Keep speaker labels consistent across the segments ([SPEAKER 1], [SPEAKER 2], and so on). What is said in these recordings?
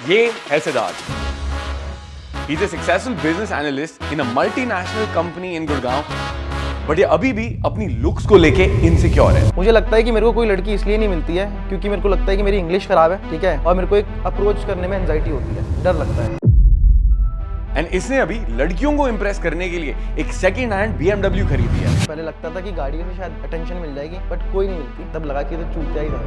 [SPEAKER 1] ये है Siddharth. He's a successful business analyst in a multinational company in Gurgaon. But ये अभी भी अपनी लुक्स को लेके इनसिक्योर है.
[SPEAKER 2] मुझे लगता है कि मेरे को कोई लड़की इसलिए नहीं मिलती है क्योंकि मेरे को लगता है कि मेरी इंग्लिश खराब है, ठीक है, और मेरे को एक अप्रोच करने में एंजाइटी होती है, डर लगता है.
[SPEAKER 1] एंड इसने अभी लड़कियों को इम्प्रेस करने के लिए एक सेकंड हैंड BMW खरीदी है.
[SPEAKER 2] पहले लगता था कि गाड़ियों से शायद अटेंशन मिल जाएगी, बट कोई नहीं मिलती. तब लगा कि तो चूतिया ही था.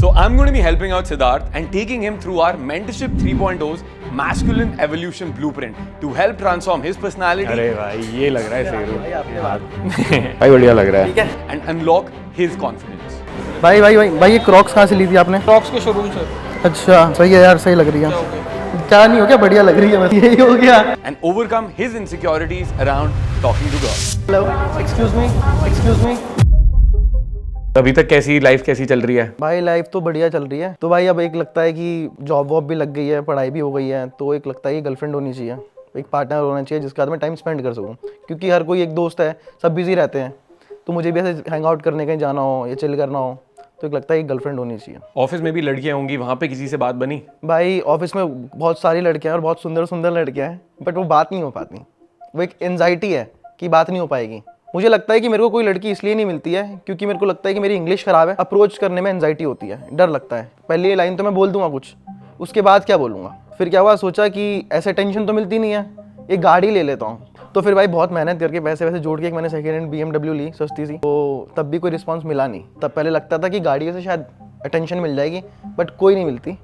[SPEAKER 1] So I'm going to be helping out Siddharth and taking him through our Mentorship 3.0's masculine evolution blueprint to help transform his personality.
[SPEAKER 3] अरे भाई ये लग रहा है सही
[SPEAKER 2] भाई आपने बात
[SPEAKER 3] भाई बढ़िया लग रहा है.
[SPEAKER 2] ठीक है.
[SPEAKER 1] And unlock his confidence.
[SPEAKER 2] भाई ये क्रॉक्स कहाँ से ली थी आपने?
[SPEAKER 4] क्रॉक्स के शोरूम से.
[SPEAKER 2] अच्छा सही है यार, सही लग रही है. क्या नहीं हो गया, बढ़िया लग रही है, बस यही हो गया.
[SPEAKER 1] And overcome his insecurities around talking to girls.
[SPEAKER 2] Hello, excuse me.
[SPEAKER 3] अभी तक कैसी लाइफ कैसी चल रही है?
[SPEAKER 2] भाई लाइफ तो बढ़िया चल रही है. तो भाई अब एक लगता है कि जॉब वॉब भी लग गई है, पढ़ाई भी हो गई है, तो एक लगता है कि गर्लफ्रेंड होनी चाहिए, एक पार्टनर होना चाहिए जिसके साथ मैं टाइम स्पेंड कर सकूँ. क्योंकि हर कोई एक दोस्त है, सब बिजी रहते हैं, तो मुझे भी ऐसे हैंग आउट करने कहीं जाना हो या चिल करना हो तो एक लगता है कि गर्लफ्रेंड होनी चाहिए.
[SPEAKER 3] ऑफिस में भी लड़कियां होंगी, वहां पे किसी से बात बनी?
[SPEAKER 2] भाई ऑफिस में बहुत सारी लड़कियां हैं और बहुत सुंदर सुंदर लड़कियां हैं, बट वो बात नहीं हो पाती. वो एक एंजाइटी है कि बात नहीं हो पाएगी. मुझे लगता है कि मेरे को कोई लड़की इसलिए नहीं मिलती है क्योंकि मेरे को लगता है कि मेरी इंग्लिश खराब है, अप्रोच करने में एंजाइटी होती है, डर लगता है. पहली लाइन तो मैं बोल दूंगा कुछ, उसके बाद क्या बोलूँगा. फिर क्या हुआ, सोचा कि ऐसे टेंशन तो मिलती नहीं है, एक गाड़ी ले लेता हूँ. तो फिर भाई बहुत मेहनत करके पैसे वैसे जोड़ के एक मैंने सेकेंड हैंड BMW ली, सस्ती सी. तो तब भी कोई रिस्पांस मिला नहीं. तब पहले लगता था कि गाड़ियों से शायद अटेंशन मिल जाएगी, बट कोई नहीं मिलती.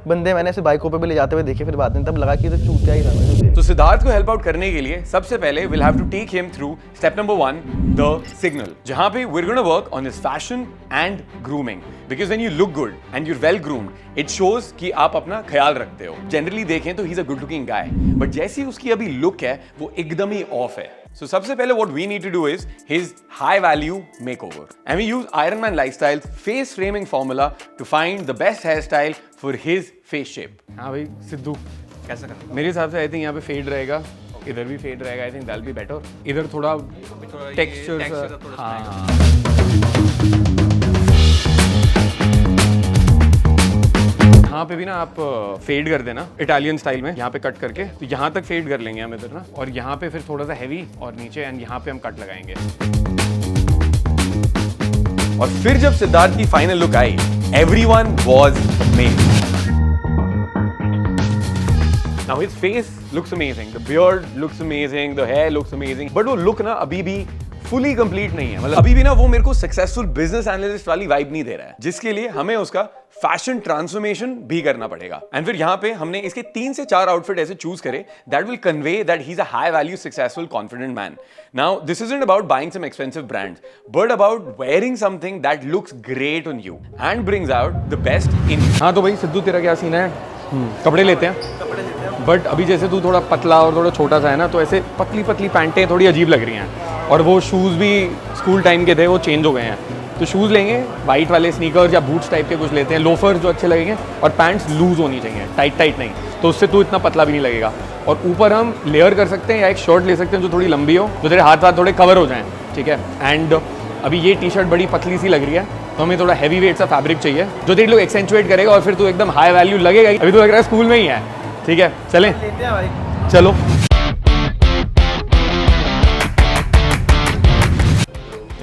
[SPEAKER 2] बंदे मैंने ऐसे बाइकों पे भी ले जाते हुए देखे, फिर बाद में तब लगा कि तो चूतिया ही था.
[SPEAKER 1] तो सिद्धार्थ को हेल्प आउट करने के लिए सबसे पहले we'll have to take him through step number 1, the signal, जहां पे we're going to work on his fashion and grooming, because when you look good and you're well groomed it shows कि आप अपना ख्याल रखते हो. जनरली देखें तो he's a good looking guy, but जैसी उसकी अभी लुक है वो एकदम ही ऑफ है. So सबसे पहले what we need to do is his high value makeover, and we use Iron Man Lifestyle's face framing formula to find the best hairstyle for his face shape.
[SPEAKER 3] हाँ भाई सिद्धू,
[SPEAKER 1] कैसा करना?
[SPEAKER 3] मेरे हिसाब से आई थिंक यहाँ पे फेड रहेगा, इधर भी फेड रहेगा. I think that be better. इधर थोड़ा टेक्सचर. हाँ यहाँ पे भी ना आप फेड कर देना इटालियन स्टाइल में, यहाँ पे कट करके. तो यहाँ तक फेड कर लेंगे हम इधर ना, और यहाँ पे फिर थोड़ा सा हैवी और नीचे, एंड यहाँ पे हम कट लगाएंगे.
[SPEAKER 1] और फिर जब सिद्धार्थ की final look I, everyone was amazed. Now his face looks amazing, the beard looks amazing, the hair looks amazing, but वो लुक ना अभी भी फुली कंप्लीट नहीं है. मतलब अभी भी ना वो मेरे को सक्सेसफुल बिजनेस एनालिस्ट वाली वाइब नहीं दे रहा है, जिसके लिए हमें उसका फैशन ट्रांसफॉर्मेशन भी करना पड़ेगा. एंड फिर यहाँ पे हमने इसके 3 से 4 आउटफिट ऐसे चूज करे that will convey that he is a high value successful confident man. Now this isn't about buying some expensive brands, but about wearing something that looks great on you and brings out the best in.
[SPEAKER 3] हाँ तो भाई सिद्धू तेरा क्या scene है? कपड़े लेते हैं, but अभी जैसे तू थोड़ा पतला और थोड़ा छोटा सा है ना, तो ऐसे पतली पतली पैंटें थोड़ी अजीब लग रही हैं. और वो शूज़ भी स्कूल टाइम के थे, वो चेंज हो गए हैं. तो शूज़ लेंगे वाइट वाले स्नीकर्स या बूट्स टाइप के कुछ लेते हैं, लोफर जो अच्छे लगेंगे, और पैंट्स लूज होनी चाहिए, टाइट टाइट नहीं, तो उससे तू इतना पतला भी नहीं लगेगा. और ऊपर हम लेयर कर सकते हैं या एक शर्ट ले सकते हैं जो थोड़ी लंबी हो, जो तेरे हाथ थोड़े कवर हो जाएं, ठीक है. एंड अभी ये टी शर्ट बड़ी पतली सी लग रही है, तो हमें थोड़ा हैवी वेट सा फैब्रिक चाहिए जो तेरे लोग एक्सेंचुएट करेगा, और फिर तू एकदम हाई वैल्यू लगेगा. अभी तो लग रहा है स्कूल में ही है. ठीक है चलें, चलो.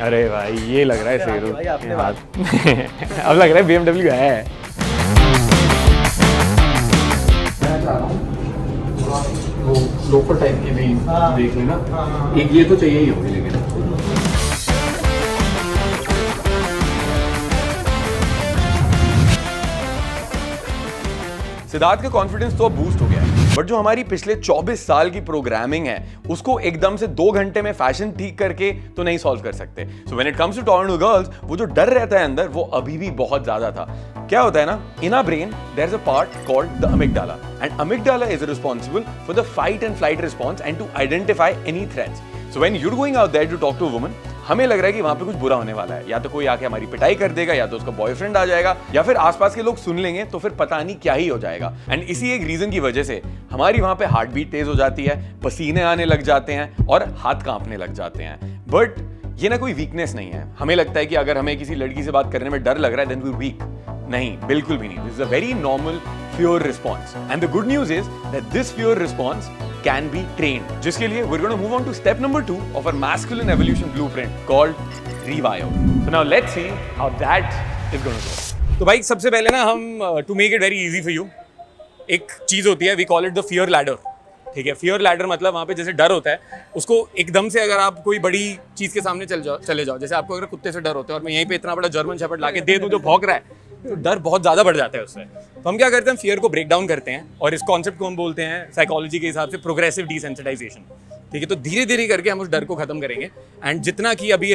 [SPEAKER 3] अरे भाई ये लग रहा है सही.
[SPEAKER 2] भाई आपने बात
[SPEAKER 3] अब लग रहा है BMW है. लोकल टाइप के भी देख लेना. एक ये तो चाहिए ही होगी. लेकिन
[SPEAKER 1] सिद्धार्थ का कॉन्फिडेंस तो अब बूस्ट हो गया है, बट जो हमारी पिछले 24 साल की प्रोग्रामिंग है उसको एकदम से 2 घंटे में फैशन ठीक करके तो नहीं सॉल्व कर सकते. So when it comes to talking to girls, वो जो डर रहता है अंदर वो अभी भी बहुत ज्यादा था. क्या होता है ना, in our brain there is a part called the amygdala, and amygdala is responsible for the fight and flight response and to identify any threats. So when you are going out there to talk to a woman, हमें लग रहा है कि वहां पे कुछ बुरा होने वाला है, या तो कोई आके हमारी पिटाई कर देगा, या तो उसका बॉयफ्रेंड आ जाएगा, या फिर आसपास के लोग सुन लेंगे तो फिर पता नहीं क्या ही हो जाएगा. एंड इसी एक रीजन की वजह से हमारी वहां पे हार्ट बीट तेज हो जाती है, पसीने आने लग जाते हैं और हाथ कांपने लग जाते हैं. बट ये ना कोई वीकनेस नहीं है. हमें लगता है कि अगर हमें किसी लड़की से बात करने में डर लग रहा है देन वी वीक. नहीं, बिल्कुल भी नहीं. This is a very normal fear response. And the good news is that this fear response can be trained. जिसके लिए we're going to move on to step number 2 of our masculine evolution blueprint called rewire. So now let's see how that is going to go.
[SPEAKER 3] तो भाई सबसे पहले ना हम to make it very easy for you, एक चीज़ होती है, we call it the fear ladder. ठीक है, फियर लैडर मतलब वहाँ पे जैसे डर होता है, उसको एकदम से अगर आप कोई बड़ी चीज़ के सामने चले जाओ, जैसे आपको अगर कुत्ते से डर होता है और मैं यहीं पे इतना बड़ा जर्मन शेफर्ड लाके दे दूँ जो भौंक रहा है, तो डर बहुत ज़्यादा बढ़ जाता है उससे. तो हम क्या करते हैं, फियर को ब्रेक डाउन करते हैं और इस कॉन्सेप्ट को हम बोलते हैं साइकोलॉजी के हिसाब से प्रोग्रेसिव डिसेंसिटाइजेशन. ठीक है, तो धीरे धीरे करके हम उस डर को खत्म करेंगे एंड जितना कि अभी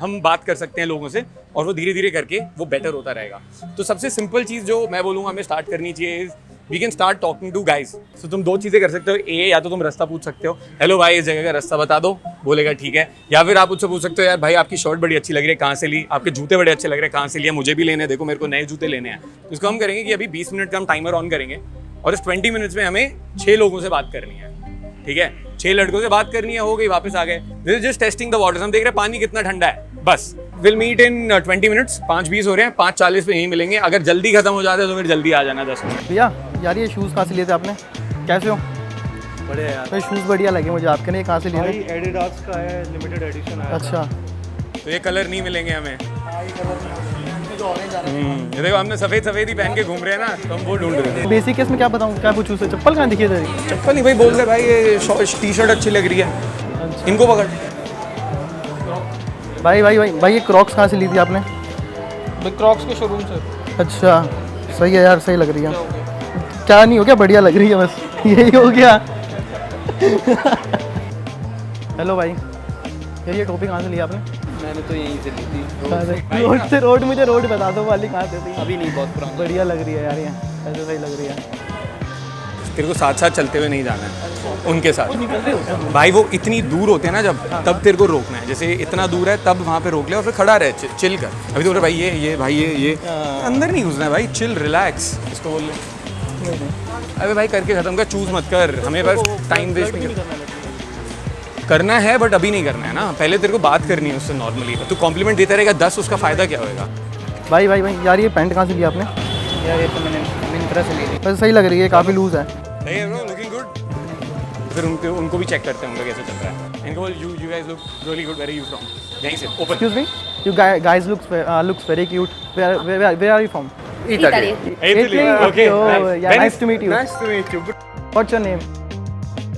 [SPEAKER 3] हम बात कर सकते हैं लोगों से और वो धीरे धीरे करके वो बेटर होता रहेगा. तो सबसे सिंपल चीज़ जो मैं बोलूँगा हमें स्टार्ट करनी चाहिए, we can start talking to guys. तो तुम 2 चीज़ें कर सकते हो, या तो तुम रास्ता पूछ सकते हो, हेलो भाई इस जगह का रास्ता बता दो, बोलेगा ठीक है. या फिर आप उससे पूछ सकते हो, यार भाई आपकी शर्ट बड़ी अच्छी लग रही है, कहाँ से ली, आपके जूते बड़े अच्छे लग रहे हैं, कहाँ से लिया, मुझे भी लेने, देखो मेरे को नए जूते लेने हैं. तो इसको हम करेंगे कि अभी 20 मिनट का हम टाइमर ऑन करेंगे और इस 20 मिनट्स में हमें 6 लोगों से बात करनी है. ठीक है, 6 लड़कों से बात करनी है, हो गई, वापस आ गए. This is just testing the waters. हम देख रहे हैं पानी कितना ठंडा है, बस. Will meet in 20 minutes. 5:20 हो रहे हैं, 5:40 पे यहीं मिलेंगे. अगर जल्दी खत्म हो जाता है तो फिर जल्दी आ जाना 10 मिनट.
[SPEAKER 2] भैया यार ये शूज़ कहाँ से लिए थे आपने, कैसे हो?
[SPEAKER 4] बढ़िया यार.
[SPEAKER 2] भाई शूज़ बढ़िया लगे मुझे आपके, नहीं कहाँ से लिए
[SPEAKER 4] भाई
[SPEAKER 2] थे?
[SPEAKER 4] एडिडास का है, लिमिटेड एडिशन है.
[SPEAKER 2] अच्छा.
[SPEAKER 3] तो ये कलर नहीं मिलेंगे हमें. ये देखो हमने सफ़ेद ही पहन के घूम रहे हैं ना, तो हम वो ढूंढ रहे थे.
[SPEAKER 2] बेसिक केस में क्या बताऊँ, क्या पूछूँ से, चप्पल कहाँ दिखी तेरी?
[SPEAKER 3] चप्पल नहीं भाई, बोल रहे भाई ये टी शर्ट अच्छी लग रही है, इनको पकड़.
[SPEAKER 2] भाई ये क्रॉक्स कहाँ से ली थी आपने?
[SPEAKER 4] क्रॉक्स के शोरूम से.
[SPEAKER 2] अच्छा सही है यार, सही लग रही है. क्या नहीं हो गया, बढ़िया लग रही है, बस यही हो गया. हेलो भाई, यार ये टोपी कहाँ से ली आपने?
[SPEAKER 4] मैंने तो यहीं से ली थी.
[SPEAKER 2] रोड मुझे रोड बता दो वाली कहाँ से थी?
[SPEAKER 4] अभी नहीं, बहुत पुरानी.
[SPEAKER 2] बढ़िया लग रही है यार, ये ऐसे सही लग रही है.
[SPEAKER 3] तेरे को साथ साथ चलते हुए नहीं जाना है उनके साथ. भाई वो इतनी दूर होते हैं ना जब, तब तेरे को रोकना है. जैसे इतना दूर है तब वहाँ पे रोक ले और फिर खड़ा रहे, चिल कर. अभी तो भाई ये भाई ये अंदर नहीं घुसना है भाई, चिल रिलैक्स इसको बोल ले. अबे भाई करके खत्म कर, चूज मत कर, हमें बस टाइम वेस्ट नहीं करना है. बट अभी नहीं करना है ना, पहले तेरे को बात करनी है उससे नॉर्मली. तू कॉम्प्लीमेंट देता रहेगा 10, उसका फ़ायदा क्या होगा?
[SPEAKER 2] भाई यार ये पैंट कहाँ से लिया आपने?
[SPEAKER 4] यार ये तो मैंने मिंत्रा से ली थी.
[SPEAKER 2] वैसे सही लग रही है, काफ़ी लूज़ है.
[SPEAKER 3] सही है ब्रो, लुकिंग गुड. फिर उनको भी चेक करते हैं उनका कैसे चल रहा है. इनको बोल you guys look really good, where are you from? यहीं से open.
[SPEAKER 2] Excuse me, you guys looks very cute. Where are you from?
[SPEAKER 5] Italy.
[SPEAKER 3] Italy. Okay.
[SPEAKER 2] Nice to meet you.
[SPEAKER 4] Nice to meet you.
[SPEAKER 2] What's your name?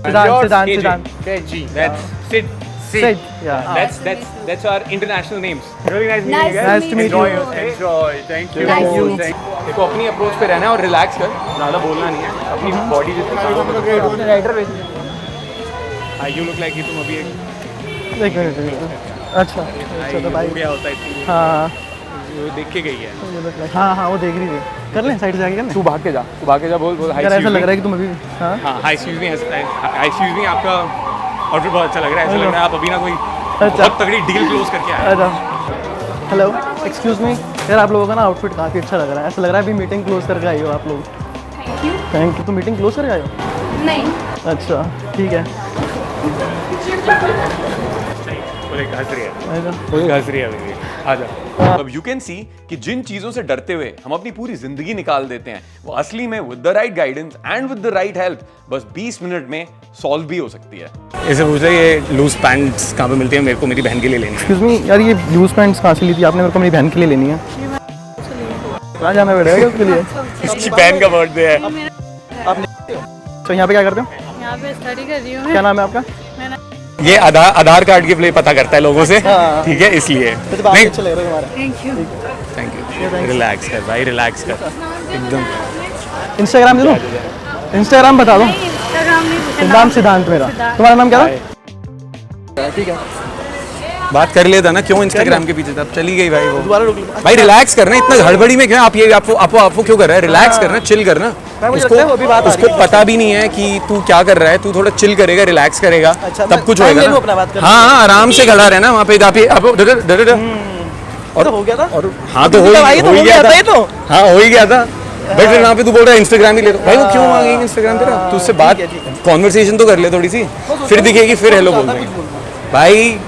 [SPEAKER 2] Siddharth.
[SPEAKER 4] KG.
[SPEAKER 3] That's Sid.
[SPEAKER 2] Sid. Yeah.
[SPEAKER 3] That's our international names. Really nice meeting
[SPEAKER 5] Nice
[SPEAKER 3] you guys.
[SPEAKER 2] Nice to meet you.
[SPEAKER 4] Enjoy. Thank you.
[SPEAKER 5] Thank you.
[SPEAKER 3] देखो अपनी approach पे रहना है और relax कर, ज़्यादा बोलना नहीं है. अपनी बॉडी जितनी
[SPEAKER 2] राइटर
[SPEAKER 3] यू लुक लाइक कि तुम अभी
[SPEAKER 2] एक मिनट. अच्छा तो भाई
[SPEAKER 3] हो गया होता है इतनी.
[SPEAKER 2] हाँ
[SPEAKER 3] वो देख के गई है.
[SPEAKER 2] हाँ वो देख रही थी. कर ले साइड से जाके, कर ले.
[SPEAKER 3] तू भाग के जा, बोल हाय.
[SPEAKER 2] यार ऐसा लग रहा है कि तुम अभी हाँ
[SPEAKER 3] हाय एक्सक्यूज मी आपका आउटफिट बहुत अच्छा लग रहा है. ऐसा लग रहा है आप अभी ना कोई बहुत तगड़ी डील क्लोज करके आए.
[SPEAKER 2] अच्छा हेलो एक्सक्यूज मी, यार आप लोगों का ना आउटफिट काफ़ी अच्छा लग रहा है. ऐसा लग रहा है अभी मीटिंग क्लोज करके आई हो आप लोग. Thank you. तो मीटिंग क्लोज करके आए हो?
[SPEAKER 5] नहीं.
[SPEAKER 2] अच्छा ठीक है.
[SPEAKER 3] हंस रही है. आजा.
[SPEAKER 1] अब यू कैन सी कि जिन चीजों से डरते हुए हम अपनी पूरी जिंदगी निकाल देते हैं, वो असली में with the right guidance and with the right help बस 20 मिनट में सॉल्व भी हो सकती है.
[SPEAKER 3] ऐसे पूछ रहे ये लूज पैंट्स कहाँ पे मिलती है, मेरे को मेरी बहन के लिए लेनी है.
[SPEAKER 2] एक्सक्यूज मी यार ये लूज पैंट्स कहाँ से ली थी आपने? मेरे को मेरी बहन के लिए लेनी है. कहाँ जाना पड़ेगा उसके लिए?
[SPEAKER 3] इसकी बहन का बर्थडे है.
[SPEAKER 2] आपने तो यहाँ पे क्या करते हो?
[SPEAKER 5] यहाँ पे स्टडी कर रही हूँ.
[SPEAKER 2] क्या नाम है आपका?
[SPEAKER 3] ये आधार कार्ड के लिए पता करता है लोगों से.
[SPEAKER 2] हाँ.
[SPEAKER 3] ठीक है इसलिए.
[SPEAKER 2] तो बात अच्छा लग रहा है तुम्हारा.
[SPEAKER 5] Thank you.
[SPEAKER 3] Thank you. Relax कर भाई, रिलैक्स कर एकदम.
[SPEAKER 2] इंस्टाग्राम दे दो. इंस्टाग्राम बता दो.
[SPEAKER 5] इंस्टाग्राम नहीं.
[SPEAKER 2] नाम सिद्धांत मेरा. तुम्हारा नाम क्या था? ठीक है.
[SPEAKER 3] बात कर लेता ना, क्यों इंस्टाग्राम के पीछे तब चली गई भाई वो.
[SPEAKER 2] दोबारा रोक लो.
[SPEAKER 3] भाई रिलैक्स करना, इतना हड़बड़ी में क्या आप ये आपको क्यों कर रहा है? रिलैक्स करना, चिल करना.
[SPEAKER 2] मुझे लगता है वो भी बात आ रही
[SPEAKER 3] उसको पता भी नहीं है कि तू क्या कर रहा है. तू थोड़ा चिल करेगा, रिलैक्स करेगा,
[SPEAKER 2] अच्छा,
[SPEAKER 3] तब कुछ
[SPEAKER 2] time
[SPEAKER 3] होएगा
[SPEAKER 2] ले लूं
[SPEAKER 3] ना.
[SPEAKER 2] अपना बात करने
[SPEAKER 3] हाँ आराम से खड़ा रहना वहाँ पे.
[SPEAKER 2] और हो गया था.
[SPEAKER 3] और हाँ तो हो ही गया था.
[SPEAKER 2] तो
[SPEAKER 3] हाँ हो ही गया था. भाई फिर वहाँ पे तू बोल रहा है इंस्टाग्राम ही ले लो. भाई वो क्यों मांगेंगे इंस्टाग्राम तेरा? तू उससे बात कॉन्वर्सेशन तो कर ले थोड़ी सी, फिर दिखेगी, फिर हेलो बोल देंगे. भाई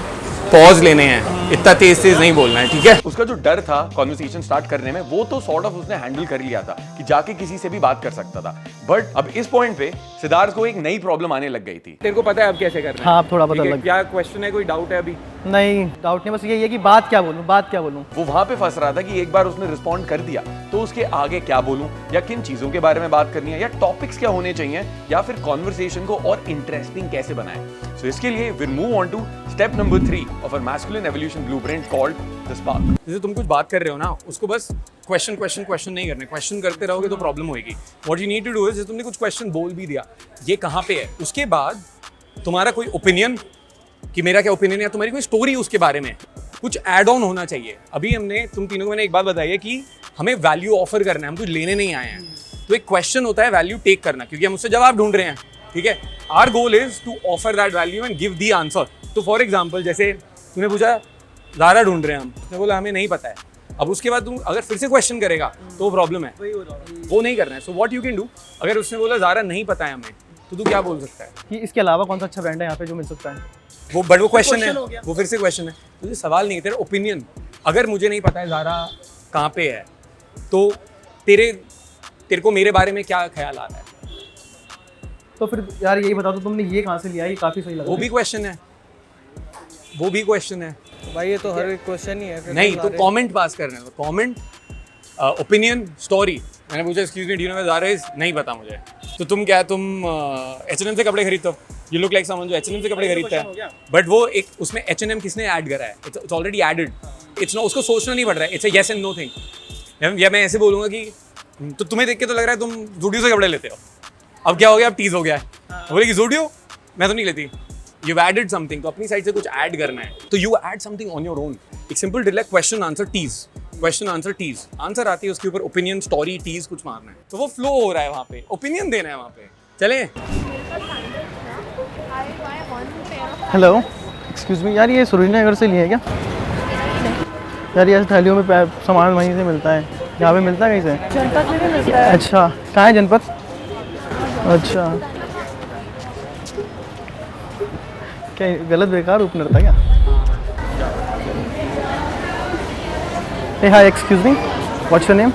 [SPEAKER 3] पॉज लेने हैं, इतना तेज नहीं बोलना है, ठीक है?
[SPEAKER 1] उसका जो डर था कॉन्वर्सेशन स्टार्ट करने में, वो तो सॉर्ट ऑफ उसने हैंडल कर लिया था कि जाके किसी से भी बात कर सकता था। बट अब इस पॉइंट पे सिद्धार्थ को एक नई प्रॉब्लम आने लग गई थी।
[SPEAKER 3] तेरे को पता है अब कैसे करना है?
[SPEAKER 2] हाँ, अब थोड़ा पता
[SPEAKER 3] ठीक है?
[SPEAKER 2] लग
[SPEAKER 3] क्या क्वेश्चन है, कोई डाउट है अभी?
[SPEAKER 2] नहीं, डाउट नहीं, बस यही है कि बात क्या बोलूँ, बात क्या बोलूँ।
[SPEAKER 1] वो वहां पे फंस रहा था कि एक बार उसने रिस्पॉन्ड कर दिया तो उसके आगे क्या बोलूं, या किन चीजों के बारे में बात करनी है, या टॉपिक्स क्या होने चाहिए, या फिर कॉन्वर्सेशन को और इंटरेस्टिंग कैसे बनाएं। सो इसके लिए we move on to step number 3 of our masculine evolution blueprint called the spark.
[SPEAKER 3] जैसे तुम कुछ बात कर रहे हो ना, उसको बस क्वेश्चन नहीं करने। क्वेश्चन करते रहोगे तो प्रॉब्लम होगी। What you need to do is, जैसे तुमने कुछ क्वेश्चन बोल भी दिया, ये कहाँ पे है, उसके बाद तुम्हारा कोई ओपिनियन कि मेरा क्या ओपिनियन है, तुम्हारी कोई स्टोरी उसके बारे में, कुछ ऐड ऑन होना चाहिए। अभी हमने तुम तीनों को मैंने एक बात बताई है कि हमें वैल्यू ऑफर करना है, हम कुछ लेने नहीं आए हैं। तो एक क्वेश्चन होता है वैल्यू टेक करना, क्योंकि हम उससे जवाब ढूंढ रहे हैं, ठीक है? Our goal is to offer that value and give the answer. तो फॉर एग्जाम्पल, जैसे तूने पूछा ज़ारा ढूंढ रहे हैं हम, उसने बोला हमें नहीं पता है। अब उसके बाद तुम अगर फिर से क्वेश्चन करेगा तो प्रॉब्लम है, वो नहीं करना है। So what you can do, अगर उसने बोला ज़ारा नहीं पता है हमें, तो तू क्या बोल सकता है
[SPEAKER 2] कि इसके अलावा कौन सा अच्छा ब्रांड है यहाँ पे जो मिल सकता है?
[SPEAKER 3] वो क्वेश्चन है, वो फिर से क्वेश्चन है। तुझे सवाल नहीं है, तेरा ओपिनियन। अगर मुझे नहीं पता है ज़ारा कहाँ पे है, तो तेरे को मेरे बारे में क्या ख्याल आ रहा है?
[SPEAKER 2] तो फिर यार यही बता दो, तुमने ये कहाँ से लिया? ये काफ़ी सही लगा।
[SPEAKER 3] वो भी क्वेश्चन है, वो भी क्वेश्चन है।
[SPEAKER 4] भाई ये तो हर एक क्वेश्चन ही है फिर
[SPEAKER 3] नहीं, तो कमेंट पास करना है। Comment, opinion, story. मैंने पूछा excuse me, do you know Zaara is, नहीं पता मुझे। तो तुम H&M से कपड़े खरीदते हो? यू लुक लाइक समवन जो H&M से कपड़े खरीदता है। बट वो एक उसमें H&M किसने ऐड करा है? It's already added. It's not, उसको सोचना नहीं पड़ रहा है। It's a yes and no thing. या मैं ऐसे बोलूँगा कि तो तुम्हें देख के तो लग रहा है तुम जूडियो से कपड़े लेते हो। अब क्या हो गया? अब टीज हो गया है। बोले कि जूडियो मैं तो नहीं लेती। यू एडेड समथिंग, तो अपनी साइड से कुछ ऐड करना है, तो you add something on your own. एक सिंपल ड्रिल है, question answer tease, question answer tease. Answer आती है, उसके ऊपर ओपिनियन, स्टोरी, टीज कुछ मारना है, तो वो फ्लो हो रहा है वहाँ पे, ओपिनियन देना है वहाँ पे। चले।
[SPEAKER 2] हेलो, एक्सक्यूज मी, यार ये सुरीना नगर से लिए है क्या? यार ये थैलियों में सामान वहीं से मिलता है, यहाँ पे मिलता है कहीं से?
[SPEAKER 5] जनपद में भी मिलता है।
[SPEAKER 2] अच्छा, कहाँ है जनपद? अच्छा, क्या गलत बेकार ओपनर था क्या? Hey hi, excuse me, what's your name?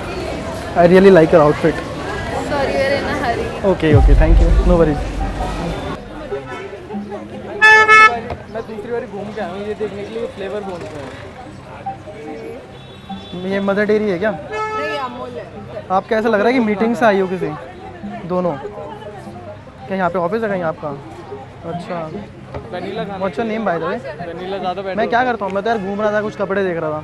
[SPEAKER 2] I really like your outfit.
[SPEAKER 5] Sorry, we are in a hurry.
[SPEAKER 2] Okay okay, thank you, no worries.
[SPEAKER 4] मैं दूसरी बार घूम के आया हूँ ये देखने के लिए फ्लेवर कौन सा है।
[SPEAKER 2] ये मदर डेयरी है क्या?
[SPEAKER 5] नहीं, अमूल है।
[SPEAKER 2] आपको ऐसा लग रहा है कि मीटिंग से आई हो किसी दोनों? क्या यहाँ पे ऑफिस है कहीं आपका? अच्छा,
[SPEAKER 4] वनीला खाना।
[SPEAKER 2] What's your name by the way?
[SPEAKER 4] Vanilla ज़्यादा बेटर।
[SPEAKER 2] मैं क्या करता हूँ, मैं तो यार घूम रहा था, कुछ कपड़े देख रहा था,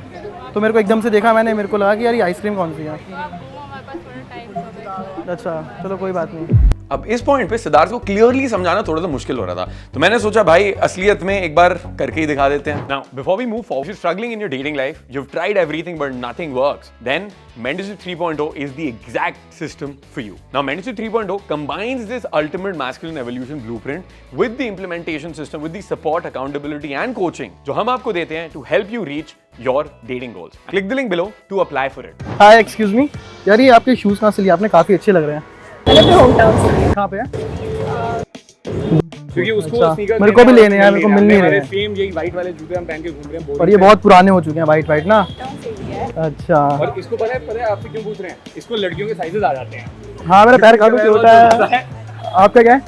[SPEAKER 2] तो मेरे को एकदम से देखा मैंने, मेरे को लगा कि यार ये आइसक्रीम कौन सी है।
[SPEAKER 5] हमारे पास थोड़ा टाइम।
[SPEAKER 2] अच्छा, चलो कोई बात नहीं।
[SPEAKER 1] अब इस पॉइंट पे सिद्धार्थ को क्लियरली समझाना थोड़ा सा मुश्किल हो रहा था, तो मैंने सोचा भाई असलियत में एक बार करके ही दिखा देते हैं। Now before we move forward, you're struggling in your dating life, you've tried everything but nothing works, then Mentorship 3.0 is the exact system for you. Now Mentorship 3.0 combines this ultimate masculine evolution blueprint with the implementation system, with the support, accountability and coaching जो हम आपको देते हैं to help you reach your dating goals. Click the link below to apply for it.
[SPEAKER 2] Hi, excuse मी, यार ये आपके shoes कहाँ से लिए आपने? काफ़ी अच्छे लग रहे हैं।
[SPEAKER 5] होम टाउन से।
[SPEAKER 2] कहाँ पे है?
[SPEAKER 3] क्योंकि उसको
[SPEAKER 2] अच्छा,
[SPEAKER 3] sneakers
[SPEAKER 2] मेरे को भी लेने हैं यार, मेरे को मिल नहीं रहे हैं।
[SPEAKER 3] सेम यही वाइट वाले जूते हम पहन के घूम रहे हैं,
[SPEAKER 2] और ये बहुत पुराने हो चुके हैं, वाइट वाइट ना। अच्छा,
[SPEAKER 3] और इसको पता है आपसे क्यों पूछ रहे हैं? इसको लड़कियों के साइजेस आ जाते हैं।
[SPEAKER 2] हाँ मेरा पैर काफ़ी छोटा है। आपका क्या है?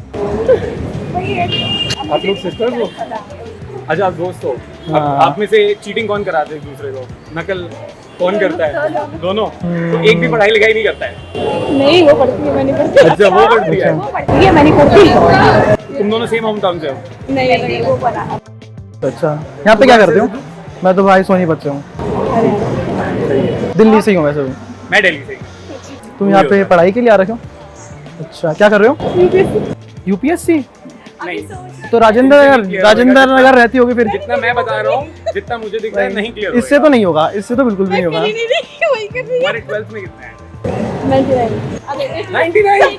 [SPEAKER 3] आप लोग सिस्टर्स हो? अच्छा, आप दोस्त हो। अब आप में से चीटिंग कौन कराते है एक दूसरे को? नकल कौन करता है? दोनों? तो एक भी पढ़ाई लिखाई नहीं करता है?
[SPEAKER 5] नहीं, वो पढ़ती है, मैं नहीं पढ़ती।
[SPEAKER 3] अच्छा, वो पढ़ती है।
[SPEAKER 5] वो पढ़ती है, मैं नहीं पढ़ती।
[SPEAKER 3] तुम दोनों सेम होम टाउन से हो?
[SPEAKER 5] नहीं, वो पढ़ा।
[SPEAKER 2] अच्छा, यहाँ पे क्या करते हो? मैं तो भाई सोनीपत से हूँ, दिल्ली से ही हूँ वैसे भी।
[SPEAKER 3] मैं दिल्ली से ही।
[SPEAKER 2] तुम यहाँ पे पढ़ाई के लिए आ रखे हो? अच्छा, क्या कर रहे हो? यूपीएससी?
[SPEAKER 3] नहीं,
[SPEAKER 2] तो राजेंद्र नगर रहती होगी फिर?
[SPEAKER 3] जितना मैं बता रहा हूँ, जितना मुझे दिख रहा है, नहीं क्लियर
[SPEAKER 2] इससे तो नहीं होगा, इससे तो बिल्कुल भी नहीं होगा।
[SPEAKER 5] वही कर रही
[SPEAKER 3] हमारे 12th में कितना है?
[SPEAKER 5] 99।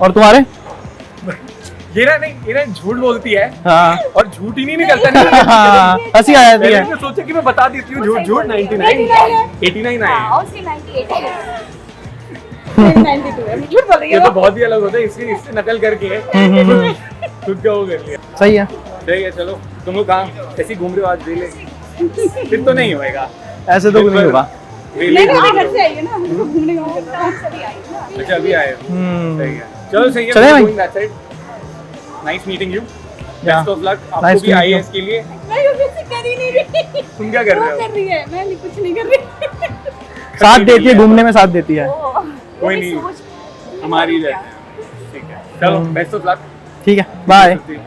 [SPEAKER 2] और तुम्हारे?
[SPEAKER 3] ये ना झूठ बोलती है।
[SPEAKER 2] हाँ,
[SPEAKER 3] और झूठ ही नहीं निकलता। नहीं,
[SPEAKER 2] हंसी आ जाती
[SPEAKER 3] पहले
[SPEAKER 2] है।
[SPEAKER 3] मैं सोचा कि मैं बता देती हूँ झूठ 99, 89 आए हैं।
[SPEAKER 5] उसके 98 है। 92 है, झूठ बोल रही
[SPEAKER 3] ये
[SPEAKER 5] है
[SPEAKER 3] तो
[SPEAKER 5] वो।
[SPEAKER 3] बहुत ही अलग होता है, इससे नकल करके खुद का वो कर लिया।
[SPEAKER 2] सही है,
[SPEAKER 3] सही है, चलो तुम लोग कहाँ ऐसे घूम रहे हो आज रेले? फिर तो नहीं होएगा
[SPEAKER 2] ऐसे तो कुछ नहीं होगा।
[SPEAKER 5] नहीं नहीं, घर से आई है ना, हम तो घूमने का मन करता है, सभी आई है ना।
[SPEAKER 3] अच्छा अभी आए हो, सही है, चलो सही है।
[SPEAKER 2] चले भाई।
[SPEAKER 3] Nice meeting you,
[SPEAKER 2] Yeah.
[SPEAKER 3] Best of luck.
[SPEAKER 2] Nice
[SPEAKER 3] आपको भी
[SPEAKER 2] to meet
[SPEAKER 3] आईएएस के लिए
[SPEAKER 5] मैं अभी से कर ही नहीं रही।
[SPEAKER 3] तुम क्या कर रहे
[SPEAKER 5] वो
[SPEAKER 3] हो?
[SPEAKER 5] कर रही है, मैं नहीं, कुछ नहीं कर रही।
[SPEAKER 2] साथ देती है, घूमने में साथ देती है।
[SPEAKER 3] कोई नहीं, हमारी रहते हैं, ठीक है, चलो बेस्ट ऑफ लक।
[SPEAKER 2] ठीक है, बाय। ठीक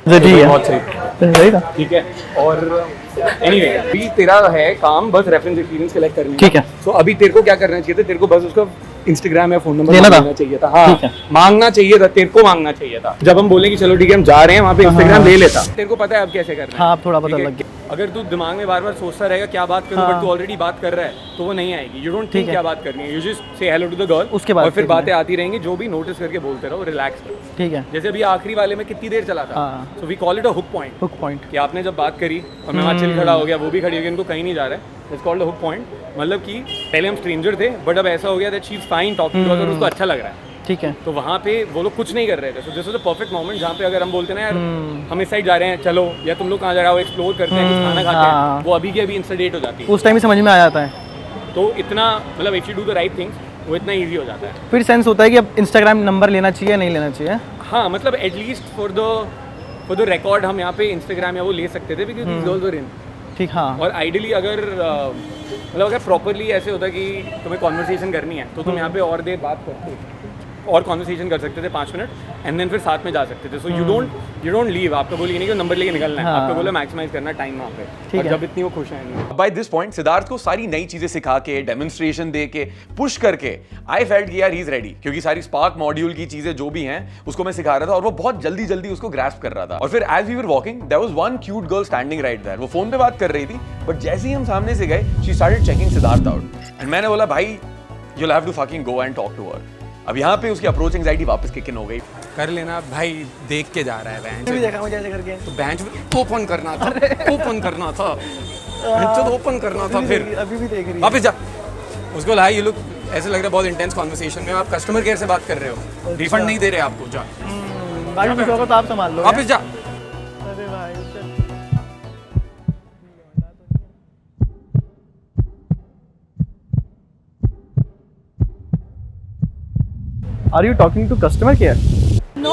[SPEAKER 2] है,
[SPEAKER 3] बहुत सही,
[SPEAKER 2] सही था।
[SPEAKER 3] ठीक है। और एनीवे अभी तेरा है काम बस रेफरेंस एक्सपीरियंस कलेक्ट करनी है।
[SPEAKER 2] ठीक है।
[SPEAKER 3] सो अभी तेरे को क्या करना चाहिए था? तेरे को बस उसका इंस्टाग्राम या फोन नंबर
[SPEAKER 2] लेना था।
[SPEAKER 3] मांगना चाहिए था। हाँ,
[SPEAKER 2] ठीक है।
[SPEAKER 3] मांगना चाहिए था, तेरे को मांगना चाहिए था। जब हम बोले कि चलो ठीक है हम जा रहे हैं वहाँ पे इंस्टाग्राम ले लेता। तेरे को पता है अब कैसे करना है?
[SPEAKER 2] हाँ, अब थोड़ा पता
[SPEAKER 3] ठीक है?
[SPEAKER 2] लग गया।
[SPEAKER 3] अगर तू दिमाग में बार बार सोचता रहेगा क्या बात करूं,
[SPEAKER 2] हाँ।
[SPEAKER 3] बट तू ऑलरेडी बात कर रहा है तो वो नहीं आएगी। यू डोंट
[SPEAKER 2] ठीक
[SPEAKER 3] थिंक
[SPEAKER 2] है।
[SPEAKER 3] क्या बात करनी है, you just say hello to the girl,
[SPEAKER 2] उसके बाद
[SPEAKER 3] और फिर
[SPEAKER 2] देखना है।
[SPEAKER 3] बातें आती रहेंगी, जो भी नोटिस करके बोलते रहो, रिलैक्स करो।
[SPEAKER 2] ठीक है,
[SPEAKER 3] जैसे अभी आखिरी वाले में कितनी देर चला था,
[SPEAKER 2] हाँ।
[SPEAKER 3] So we call it a hook point.
[SPEAKER 2] Hook point.
[SPEAKER 3] कि आपने जब बात करी और मैं वहाँ चिल खड़ा हो गया, वो भी खड़ी हो गई, इनको कहीं नहीं जा रहा है, it's called a hook point. मतलब कि पहले हम स्ट्रेंजर थे बट अब ऐसा हो गया that she is fine talking to us और उसको अच्छा लग रहा है।
[SPEAKER 2] ठीक है।
[SPEAKER 3] तो वहाँ पे वो लोग कुछ नहीं कर रहे थे। So this was the perfect moment जहाँ पे अगर हम बोलते ना यार हम इस साइड जा रहे हैं चलो, या तुम लोग कहाँ जा रहे हो, एक्सप्लोर करते हैं, कुछ खाना खाते
[SPEAKER 2] हाँ।
[SPEAKER 3] हैं, वो अभी की अभी इंस्टा डेट हो जाती है।
[SPEAKER 2] उस टाइम ही समझ में आ जाता है।
[SPEAKER 3] तो इतना मतलब if you do the right things वो इतना ईजी हो जाता है।
[SPEAKER 2] फिर सेंस होता है कि अब इंस्टाग्राम नंबर लेना चाहिए नहीं लेना चाहिए।
[SPEAKER 3] हाँ मतलब एटलीस्ट फॉर द रिकॉर्ड हम यहाँ पे इंस्टाग्राम या वो ले सकते थे बिकॉज दीस गर्ल्स वर इन।
[SPEAKER 2] ठीक, हाँ।
[SPEAKER 3] और आइडियली अगर मतलब अगर प्रॉपरली ऐसे होता कि तुम्हें कॉन्वर्सेशन करनी है तो तुम यहाँ पे और देर बात करते और कॉन्वर्सेशन कर सकते थे 5 मिनट, एंड देन फिर साथ में जा सकते थे। So you don't leave. आपको बोलिए नहीं कि नंबर लेके निकलना है,
[SPEAKER 2] हाँ।
[SPEAKER 3] आपको बोला मैक्सिमाइज करना टाइम वहाँ पे।
[SPEAKER 2] ठीक
[SPEAKER 3] और
[SPEAKER 2] है।
[SPEAKER 3] जब इतनी वो खुश हैं।
[SPEAKER 1] बाय दिस पॉइंट सिद्धार्थ को सारी नई चीजें सिखा के, डेमोन्स्ट्रेशन दे के, पुश करके आई फेल्ट कि यार ही इज रेडी, क्योंकि सारी स्पार्क मॉड्यूल की चीजें जो भी हैं उसको मैं सिखा रहा था और वो बहुत जल्दी जल्दी उसको ग्रैस्प कर रहा था। और फिर as we were walking there was one cute girl standing right there. वो फोन पे बात कर रही थी बट जैसे ही हम सामने से गए she started checking Siddharth out and मैंने बोला भाई you will have to fucking go and talk to her. अब यहाँ पे उसकी अप्रोच एंजाइटी वापस किक इन हो गई।
[SPEAKER 3] कर लेना भाई, देख के जा रहा है बेंच।
[SPEAKER 2] भी देखा मुझे ऐसे करके।
[SPEAKER 3] तो बेंच ओपन करना था, ओपन करना था, ओपन करना था। फिर
[SPEAKER 2] अभी भी देख रही है।
[SPEAKER 3] वापस जा। उसको ला ये लुक ऐसे लग रहा है बहुत इंटेंस कॉन्वर्सेशन में आप कस्टमर केयर से बात कर रहे हो, रिफंड नहीं दे रहे आपको। जा
[SPEAKER 2] बाकी कुछ होगा तो आप संभाल लो।
[SPEAKER 3] वापस जा।
[SPEAKER 2] अरे भाई are you talking to customer care?
[SPEAKER 5] No.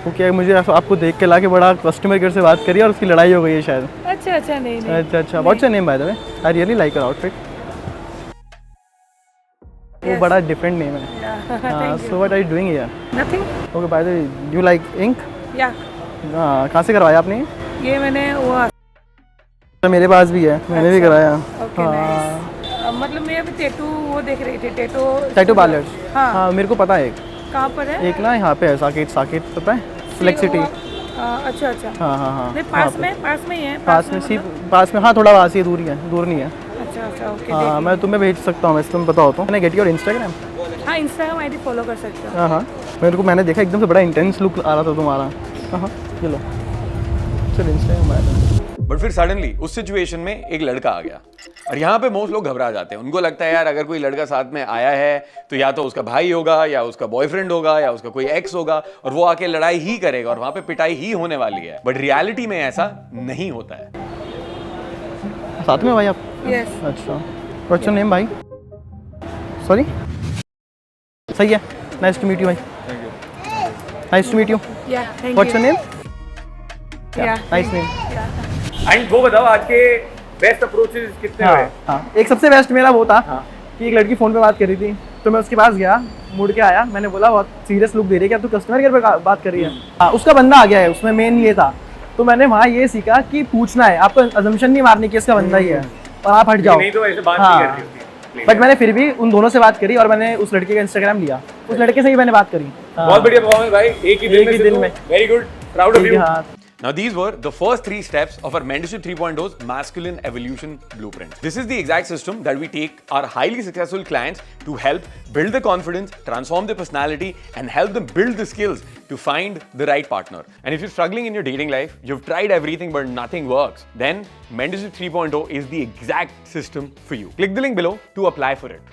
[SPEAKER 2] Okay, मुझे आपको देख के लाके बड़ा कस्टमर केयर से बात करी और उसकी लड़ाई हो गई है शायद।
[SPEAKER 5] अच्छा अच्छा, नहीं नहीं।
[SPEAKER 2] अच्छा अच्छा, what's your name by the way? I really like your outfit. वो बड़ा डिफरेंट नेम है। हाँ, so what are you doing here?
[SPEAKER 5] Nothing.
[SPEAKER 2] Okay, by the way you like ink?
[SPEAKER 5] या
[SPEAKER 2] कहाँ से करवाया आपने?
[SPEAKER 5] ये मैंने वो
[SPEAKER 2] तो मेरे पास भी है, मैंने भी कराया।
[SPEAKER 5] Okay nice. मतलब मैं अभी टैटू वो देख रही थी,
[SPEAKER 2] टैटू पार्लर।
[SPEAKER 5] हाँ।
[SPEAKER 2] हाँ, मेरे को पता है एक।
[SPEAKER 5] कहाँ पर है?
[SPEAKER 2] एक ना यहाँ पे है, साकेत पता है? फ्लेक्सिटी।
[SPEAKER 5] अच्छा अच्छा।
[SPEAKER 2] हाँ हाँ हाँ।
[SPEAKER 5] नहीं,
[SPEAKER 2] वहाँ
[SPEAKER 5] पास
[SPEAKER 2] पे।
[SPEAKER 5] में ही है।
[SPEAKER 2] पास में
[SPEAKER 5] मतलब?
[SPEAKER 2] पास में, हाँ थोड़ा पास ही है, दूर ही है, दूर नहीं है।
[SPEAKER 5] अच्छा अच्छा, ओके।
[SPEAKER 2] हाँ, मैं तुम्हें भेज सकता हूँ, वैसे तुम्हें पता हो तो। मैंने गेट योर इंस्टाग्राम?
[SPEAKER 5] हाँ, इंस्टाग्राम आईडी फॉलो कर सकते हो।
[SPEAKER 2] हाँ हाँ, मैंने देखा एकदम से बड़ा इंटेंस लुक आ रहा था तुम्हारा। हाँ, चलो चल इंस्टाग्राम आया।
[SPEAKER 1] बट फिर सडनली उस सिचुएशन में एक लड़का आ गया और यहाँ पे मोस्ट लोग घबरा जाते हैं। उनको लगता है यार अगर कोई लड़का साथ में आया है तो या तो उसका भाई होगा या उसका बॉयफ्रेंड होगा या उसका कोई एक्स होगा और वो आके लड़ाई ही करेगा और वहां पे पिटाई ही होने वाली है। बट रियलिटी में ऐसा नहीं होता है।
[SPEAKER 2] साथ में भाई आप?
[SPEAKER 5] यस।
[SPEAKER 2] अच्छा, व्हाट्स योर नेम भाई? सॉरी, सही है। नाइस टू मीट यू भाई। Nice to meet you.
[SPEAKER 5] Yeah, thank you.
[SPEAKER 2] What's your name?
[SPEAKER 5] Yeah,
[SPEAKER 2] nice name.
[SPEAKER 3] And वो बताओ आज के बेस्ट अप्रोचेस कितने हुए?
[SPEAKER 2] हाँ, एक सबसे बेस्ट मेरा वो था कि एक लड़की फ़ोन पे बात कर रही थी तो मैं उसके पास गया, मुड़ के आया, मैंने बोला बहुत सीरियस लुक दे रही है, क्या तू कस्टमर केयर पे बात कर रही है? हाँ, उसका बंदा आ गया है, उसमें मेन ये था। तो मैंने वहाँ ये सीखा कि पूछना है, आपको अजम्पशन नहीं मारनी कि इसका बंदा ही है और आप हट जाओ।
[SPEAKER 3] नहीं तो ऐसे बात नहीं कर रही होती।
[SPEAKER 2] बट मैंने फिर भी उन दोनों से बात करी और मैंने उस लड़के का इंस्टाग्राम लिया, उस लड़के से ही मैंने बात करी।
[SPEAKER 3] बहुत बढ़िया परफॉर्मेंस भाई, एक ही दिन में। Very good, proud of you.
[SPEAKER 1] Now these were the first 3 steps of our Mentorship 3.0's masculine evolution blueprint. This is the exact system that we take our highly successful clients to help build their confidence, transform their personality, and help them build the skills to find the right partner. And if you're struggling in your dating life, you've tried everything but nothing works, then Mentorship 3.0 is the exact system for you. Click the link below to apply for it.